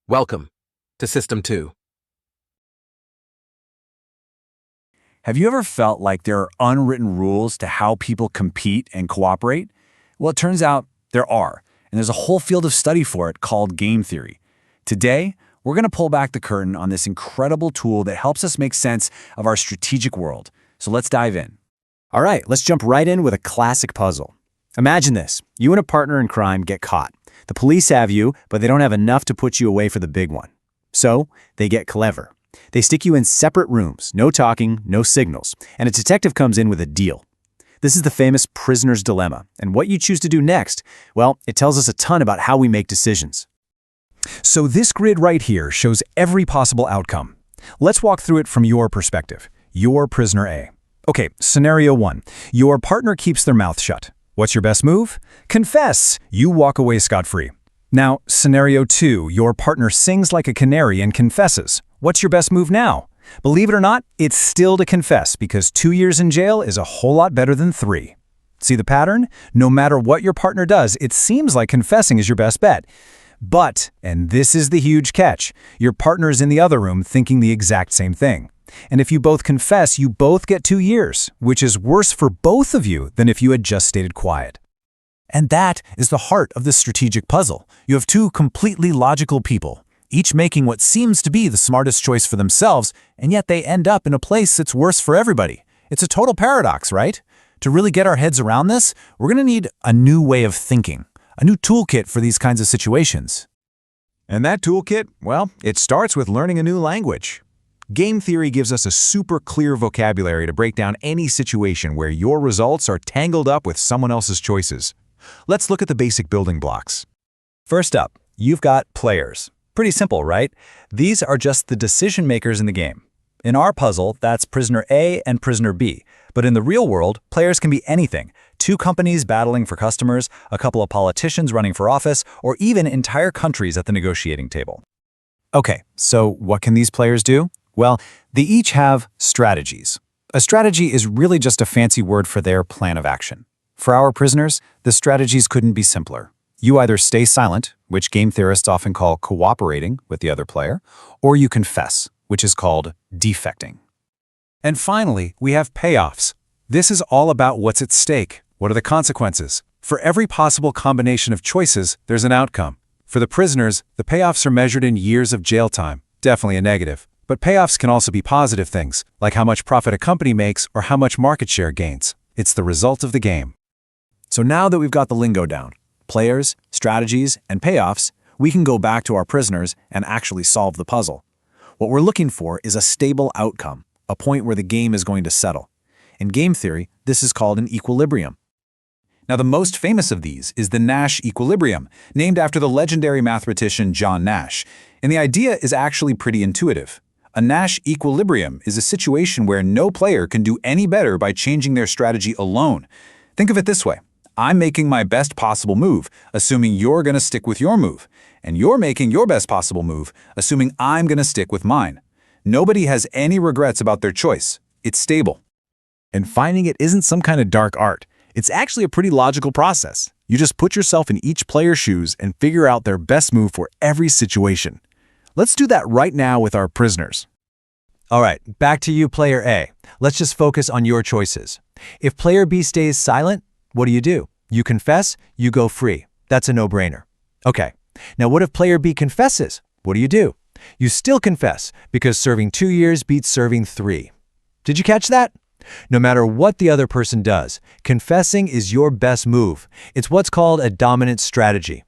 Welcome to System 2. Have you ever felt like there are unwritten rules to how people compete and cooperate? Well, it turns out there are, and there's a whole field of study for it called game theory. Today, we're going to pull back the curtain on this incredible tool that helps us make sense of our strategic world. So let's dive in. All right, let's jump right in with a classic puzzle. Imagine this. You and a partner in crime get caught. The police have you, but they don't have enough to put you away for the big one. So they get clever. They stick you in separate rooms, no talking, no signals, and a detective comes in with a deal. This is the famous prisoner's dilemma, and what you choose to do next, well, it tells us a ton about how we make decisions. So this grid right here shows every possible outcome. Let's walk through it from your perspective. You're prisoner A. Okay, scenario 1. Your partner keeps their mouth shut. What's your best move? Confess. You walk away scot-free. Now, scenario 2. Your partner sings like a canary and confesses. What's your best move now? Believe it or not, it's still to confess because 2 years in jail is a whole lot better than 3. See the pattern? No matter what your partner does, it seems like confessing is your best bet. But, and this is the huge catch, your partner is in the other room thinking the exact same thing. And if you both confess, you both get 2 years, which is worse for both of you than if you had just stayed quiet. And that is the heart of this strategic puzzle. You have two completely logical people, each making what seems to be the smartest choice for themselves, and yet they end up in a place that's worse for everybody. It's a total paradox, right? To really get our heads around this, we're going to need a new way of thinking, a new toolkit for these kinds of situations. And that toolkit, well, it starts with learning a new language. Game theory gives us a super clear vocabulary to break down any situation where your results are tangled up with someone else's choices. Let's look at the basic building blocks. First up, you've got players. Pretty simple, right? These are just the decision makers in the game. In our puzzle, that's prisoner A and prisoner B. But in the real world, players can be anything. 2 companies battling for customers, a couple of politicians running for office, or even entire countries at the negotiating table. Okay, so what can these players do? Well, they each have strategies. A strategy is really just a fancy word for their plan of action. For our prisoners, the strategies couldn't be simpler. You either stay silent, which game theorists often call cooperating with the other player, or you confess, which is called defecting. And finally, we have payoffs. This is all about what's at stake. What are the consequences? For every possible combination of choices, there's an outcome. For the prisoners, the payoffs are measured in years of jail time, definitely a negative. But payoffs can also be positive things, like how much profit a company makes or how much market share gains. It's the result of the game. So now that we've got the lingo down, players, strategies, and payoffs, we can go back to our prisoners and actually solve the puzzle. What we're looking for is a stable outcome, a point where the game is going to settle. In game theory, this is called an equilibrium. Now, the most famous of these is the Nash equilibrium, named after the legendary mathematician John Nash. And the idea is actually pretty intuitive. A Nash equilibrium is a situation where no player can do any better by changing their strategy alone. Think of it this way. I'm making my best possible move, assuming you're going to stick with your move. And you're making your best possible move, assuming I'm going to stick with mine. Nobody has any regrets about their choice. It's stable. And finding it isn't some kind of dark art. It's actually a pretty logical process. You just put yourself in each player's shoes and figure out their best move for every situation. Let's do that right now with our prisoners. All right, back to you, player A. Let's just focus on your choices. If player B stays silent, what do? You confess, you go free. That's a no-brainer. Okay, now what if player B confesses? What do? You still confess, because serving 2 years beats serving 3. Did you catch that? No matter what the other person does, confessing is your best move. It's what's called a dominant strategy.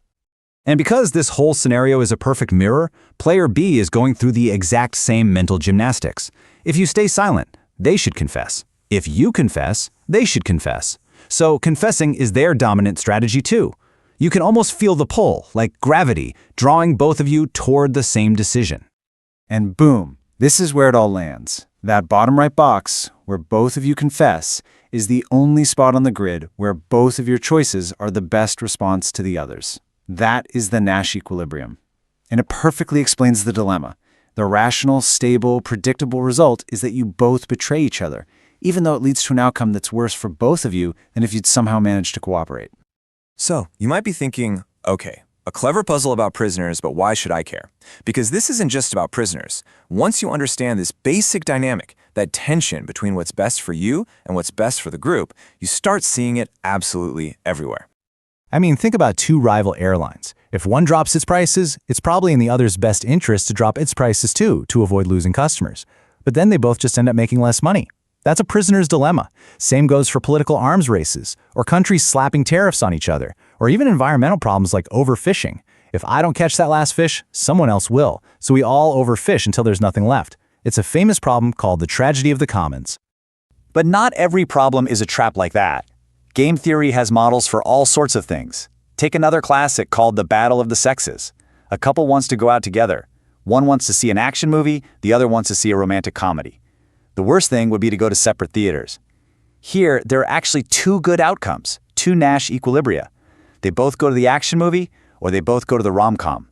And because this whole scenario is a perfect mirror, player B is going through the exact same mental gymnastics. If you stay silent, they should confess. If you confess, they should confess. So confessing is their dominant strategy too. You can almost feel the pull, like gravity, drawing both of you toward the same decision. And boom, this is where it all lands. That bottom right box, where both of you confess, is the only spot on the grid where both of your choices are the best response to the others. That is the Nash equilibrium. And it perfectly explains the dilemma. The rational, stable, predictable result is that you both betray each other, even though it leads to an outcome that's worse for both of you than if you'd somehow managed to cooperate. So, you might be thinking, okay, A clever puzzle about prisoners, but why should I care? Because this isn't just about prisoners. Once you understand this basic dynamic, that tension between what's best for you and what's best for the group, you start seeing it absolutely everywhere. I mean, think about two rival airlines. If one drops its prices, it's probably in the other's best interest to drop its prices too, to avoid losing customers. But then they both just end up making less money. That's a prisoner's dilemma. Same goes for political arms races, or countries slapping tariffs on each other, or even environmental problems like overfishing. If I don't catch that last fish, someone else will, so we all overfish until there's nothing left. It's a famous problem called the tragedy of the commons. But not every problem is a trap like that. Game theory has models for all sorts of things. Take another classic called The Battle of the Sexes. A couple wants to go out together. One wants to see an action movie, the other wants to see a romantic comedy. The worst thing would be to go to separate theaters. Here, there are actually two good outcomes, two Nash equilibria. They both go to the action movie, or they both go to the rom-com.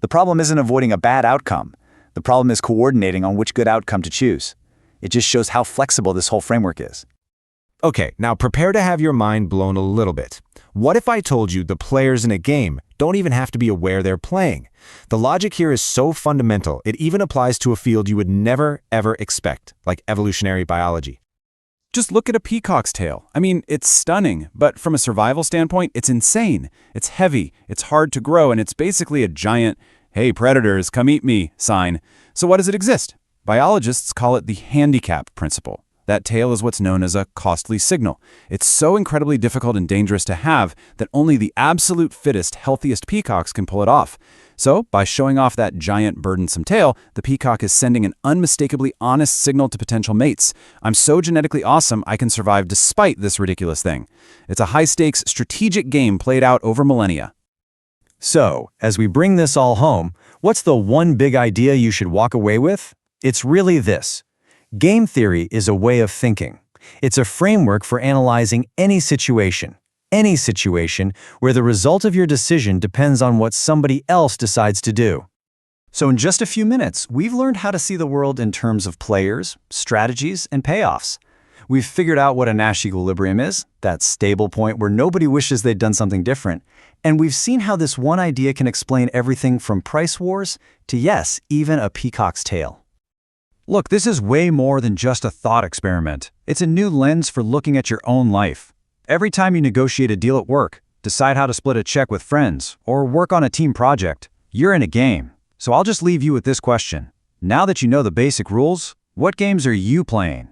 The problem isn't avoiding a bad outcome. The problem is coordinating on which good outcome to choose. It just shows how flexible this whole framework is. Okay, now prepare to have your mind blown a little bit. What if I told you the players in a game don't even have to be aware they're playing? The logic here is so fundamental, it even applies to a field you would never, ever expect, like evolutionary biology. Just look at a peacock's tail. I mean, it's stunning, but from a survival standpoint, it's insane. It's heavy, it's hard to grow, and it's basically a giant, "Hey, predators, come eat me" sign. So why does it exist? Biologists call it the handicap principle. That tail is what's known as a costly signal. It's so incredibly difficult and dangerous to have that only the absolute fittest, healthiest peacocks can pull it off. So, by showing off that giant, burdensome tail, the peacock is sending an unmistakably honest signal to potential mates. I'm so genetically awesome, I can survive despite this ridiculous thing. It's a high-stakes, strategic game played out over millennia. So, as we bring this all home, what's the one big idea you should walk away with? It's really this. Game theory is a way of thinking. It's a framework for analyzing any situation where the result of your decision depends on what somebody else decides to do. So in just a few minutes, we've learned how to see the world in terms of players, strategies, and payoffs. We've figured out what a Nash equilibrium is, that stable point where nobody wishes they'd done something different. And we've seen how this one idea can explain everything from price wars to, yes, even a peacock's tail. Look, this is way more than just a thought experiment. It's a new lens for looking at your own life. Every time you negotiate a deal at work, decide how to split a check with friends, or work on a team project, you're in a game. So I'll just leave you with this question. Now that you know the basic rules, what games are you playing?